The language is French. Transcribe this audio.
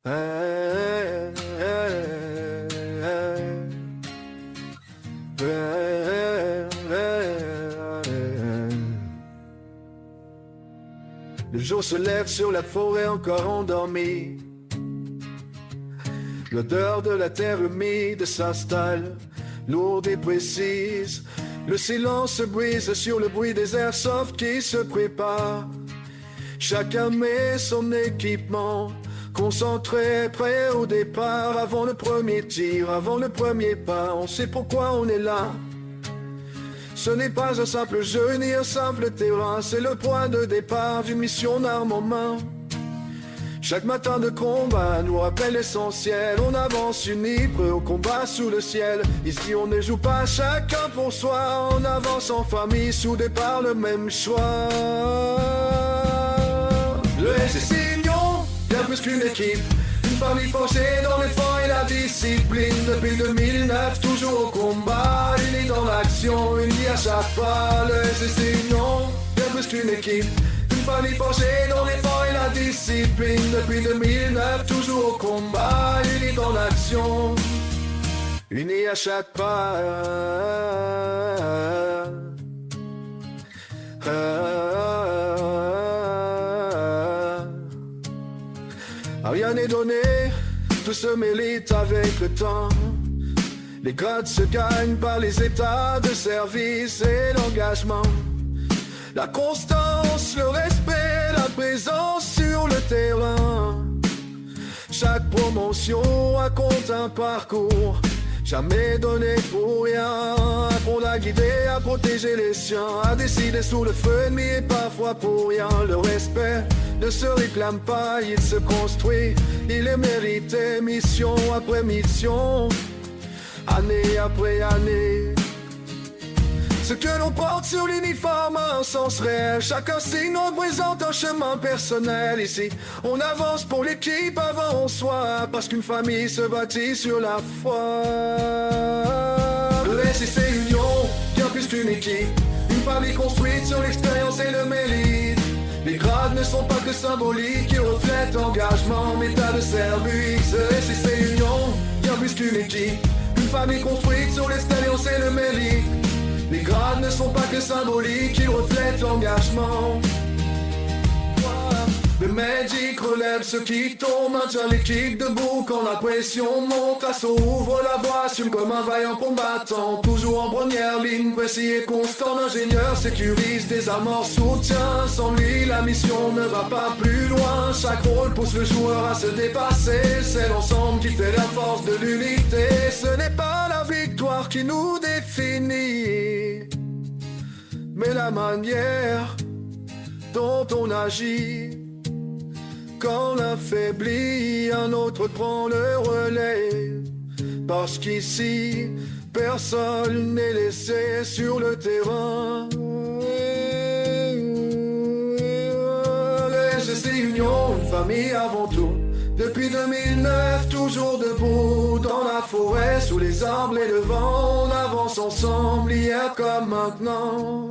Le jour se lève sur la forêt encore endormie. L'odeur de la terre humide s'installe, lourde et précise. Le silence se brise sur le bruit des airsoft qui se préparent. Chacun met son équipement, concentré, prêt au départ. Avant le premier tir, avant le premier pas, on sait pourquoi on est là. Ce n'est pas un simple jeu ni un simple terrain, c'est le point de départ d'une mission d'armes en main. Chaque matin de combat nous rappelle l'essentiel. On avance unis, prêts au combat sous le ciel. Ici on ne joue pas chacun pour soi, on avance en famille, soudés par le même choix. Le SSI Union, bien plus qu'une équipe, une famille forgée dans l'effort et la discipline. Depuis 2009, toujours au combat, unis dans l'action, unis à chaque pas. Le SSI Union, bien plus qu'une équipe, une famille forgée dans l'effort et la discipline. Depuis 2009, toujours au combat, unis dans l'action, unis à chaque pas. Rien n'est donné, tout se mérite avec le temps. Les grades se gagnent par les états de service et l'engagement. La constance, le respect, la présence sur le terrain. Chaque promotion raconte un parcours, jamais donné pour rien. Apprendre à guider, à protéger les siens, à décider sous le feu ennemi et parfois pour rien. Le respect ne se réclame pas, il se construit, il est mérité, mission après mission, année après année. Ce que l'on porte sur l'uniforme a un sens réel. Chacun signe représente un chemin personnel. Ici, on avance pour l'équipe avant soi, parce qu'une famille se bâtit sur la foi. Le SSC Union, bien plus qu'une équipe, une famille construite sur l'expérience et le mérite. Les grades ne sont pas que symboliques, ils reflètent engagement, méta de service. Le SSC Union, bien plus qu'une équipe, une famille construite sur l'expérience et le mérite. Les grades ne sont pas que symboliques, ils reflètent l'engagement. Le Magic relève ceux qui tombent, maintient l'équipe debout quand la pression monte. L'assaut ouvre la voie, assume comme un vaillant combattant, toujours en première ligne, précis et constant. L'ingénieur sécurise, désamorce, soutient. Sans lui, la mission ne va pas plus loin. Chaque rôle pousse le joueur à se dépasser. C'est l'ensemble qui fait la force de l'unité. Ce n'est pas la victoire qui nous définit, mais la manière dont on agit. Quand l'affaibli, un autre prend le relais. Parce qu'ici, personne n'est laissé sur le terrain. Le SSC Union, une famille avant tout. Depuis 2009, toujours debout, dans la forêt, sous les arbres et le vent. On avance ensemble, hier comme maintenant.